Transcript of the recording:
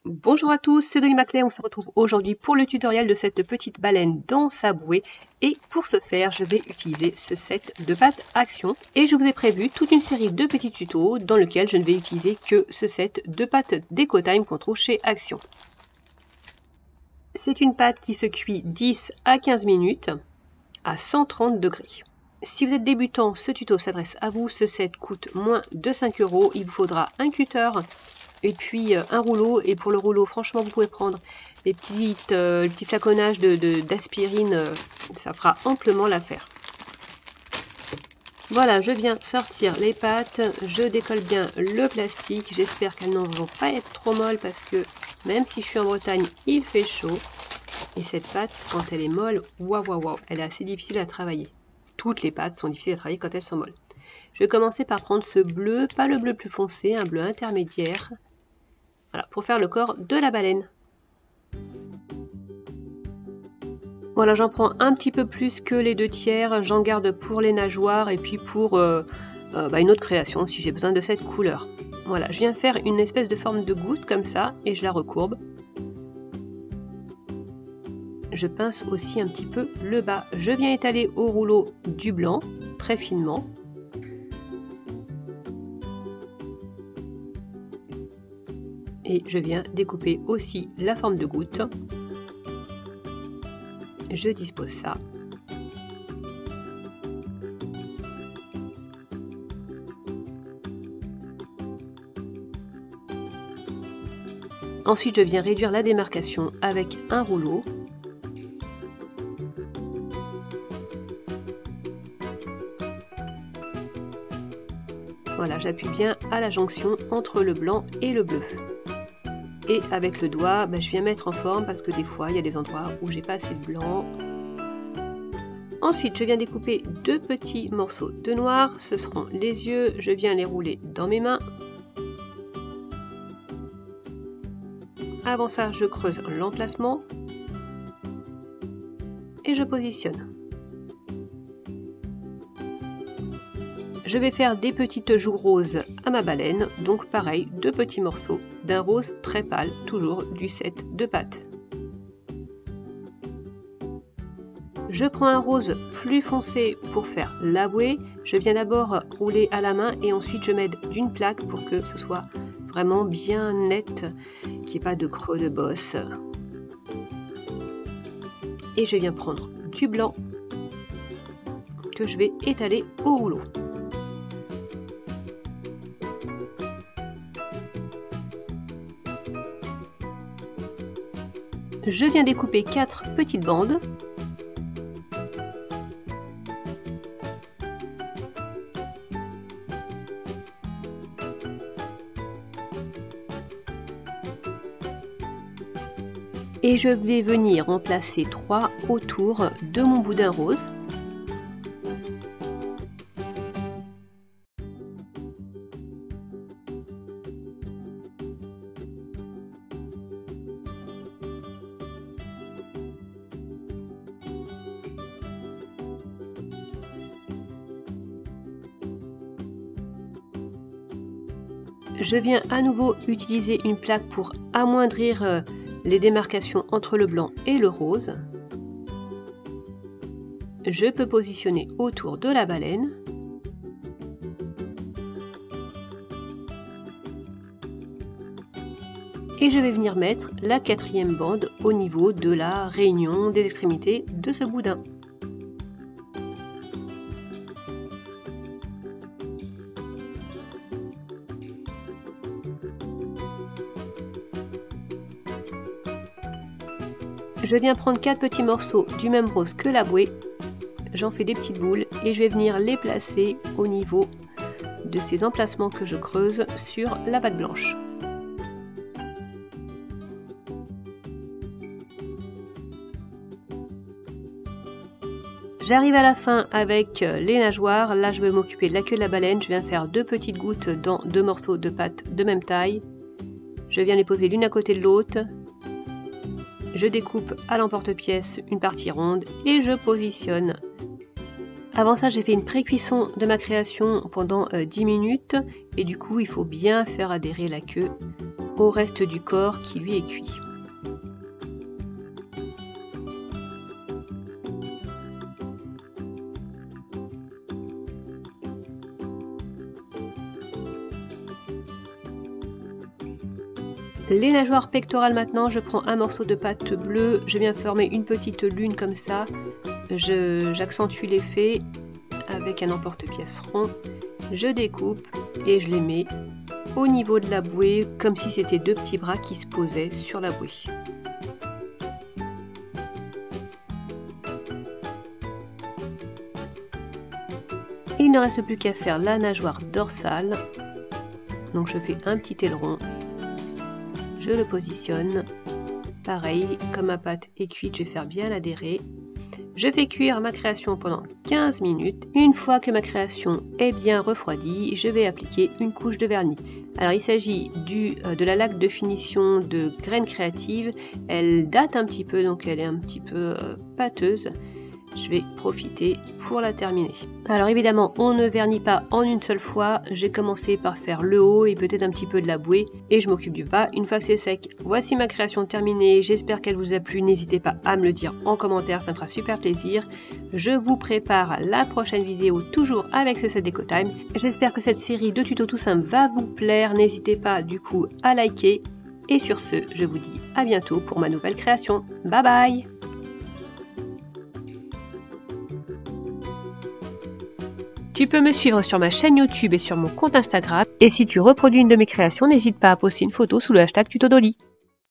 Bonjour à tous, c'est Dolly Maclay, on se retrouve aujourd'hui pour le tutoriel de cette petite baleine dans sa bouée. Et pour ce faire, je vais utiliser ce set de pâte Action. Et je vous ai prévu toute une série de petits tutos dans lesquels je ne vais utiliser que ce set de pâte Decotime qu'on trouve chez Action. C'est une pâte qui se cuit 10 à 15 minutes à 130 degrés. Si vous êtes débutant, ce tuto s'adresse à vous. Ce set coûte moins de 5 €. Il vous faudra un cutter et puis un rouleau. Et pour le rouleau, franchement, vous pouvez prendre les petits flaconnages d'aspirine. Ça fera amplement l'affaire. Voilà, je viens sortir les pâtes. Je décolle bien le plastique. J'espère qu'elles ne vont pas être trop molles parce que même si je suis en Bretagne, il fait chaud. Et cette pâte, quand elle est molle, waouh, elle est assez difficile à travailler. Toutes les pâtes sont difficiles à travailler quand elles sont molles. Je vais commencer par prendre ce bleu, pas le bleu plus foncé, un bleu intermédiaire. Voilà, pour faire le corps de la baleine. Voilà, j'en prends un petit peu plus que les 2/3. J'en garde pour les nageoires et puis pour une autre création si j'ai besoin de cette couleur. Voilà, je viens faire une espèce de forme de goutte comme ça et je la recourbe. Je pince aussi un petit peu le bas. Je viens étaler au rouleau du blanc, très finement. Et je viens découper aussi la forme de goutte. Je dispose ça. Ensuite, je viens réduire la démarcation avec un rouleau. Voilà, j'appuie bien à la jonction entre le blanc et le bleu. Et avec le doigt, je viens mettre en forme parce que des fois, il y a des endroits où j'ai pas assez de blanc. Ensuite, je viens découper 2 petits morceaux de noir. Ce seront les yeux. Je viens les rouler dans mes mains. Avant ça, je creuse l'emplacement. Et je positionne. Je vais faire des petites joues roses à ma baleine, donc pareil, 2 petits morceaux d'un rose très pâle, toujours du set de pâte. Je prends un rose plus foncé pour faire la bouée. Je viens d'abord rouler à la main et ensuite je m'aide d'une plaque pour que ce soit vraiment bien net, qu'il n'y ait pas de creux de bosse. Et je viens prendre du blanc que je vais étaler au rouleau. Je viens découper 4 petites bandes. Et je vais venir en placer 3 autour de mon boudin rose. Je viens à nouveau utiliser une plaque pour amoindrir les démarcations entre le blanc et le rose. Je peux positionner autour de la baleine. Et je vais venir mettre la 4e bande au niveau de la réunion des extrémités de ce boudin. Je viens prendre 4 petits morceaux du même rose que la bouée. J'en fais des petites boules et je vais venir les placer au niveau de ces emplacements que je creuse sur la pâte blanche. J'arrive à la fin avec les nageoires. Là, je vais m'occuper de la queue de la baleine. Je viens faire 2 petites gouttes dans 2 morceaux de pâte de même taille. Je viens les poser l'une à côté de l'autre. Je découpe à l'emporte-pièce une partie ronde et je positionne. Avant ça, j'ai fait une pré-cuisson de ma création pendant 10 minutes et du coup, il faut bien faire adhérer la queue au reste du corps qui lui est cuit. Les nageoires pectorales maintenant, je prends un morceau de pâte bleue, je viens former une petite lune comme ça, j'accentue l'effet avec un emporte-pièce rond, je découpe et je les mets au niveau de la bouée comme si c'était deux petits bras qui se posaient sur la bouée. Il ne reste plus qu'à faire la nageoire dorsale, donc je fais un petit aileron. Je le positionne, pareil, comme ma pâte est cuite, je vais faire bien adhérer. Je fais cuire ma création pendant 15 minutes. Une fois que ma création est bien refroidie, je vais appliquer une couche de vernis. Alors il s'agit de la laque de finition de Graines Créatives. Elle date un petit peu, donc elle est un petit peu pâteuse. Je vais profiter pour la terminer. Alors évidemment, on ne vernit pas en une seule fois. J'ai commencé par faire le haut et peut-être un petit peu de la bouée et je m'occupe du bas. Une fois que c'est sec, voici ma création terminée. J'espère qu'elle vous a plu. N'hésitez pas à me le dire en commentaire, ça me fera super plaisir. Je vous prépare la prochaine vidéo toujours avec ce set Déco Time. J'espère que cette série de tutos tout simples va vous plaire. N'hésitez pas du coup à liker. Et sur ce, je vous dis à bientôt pour ma nouvelle création. Bye bye! Tu peux me suivre sur ma chaîne YouTube et sur mon compte Instagram. Et si tu reproduis une de mes créations, n'hésite pas à poster une photo sous le hashtag TutoDolly.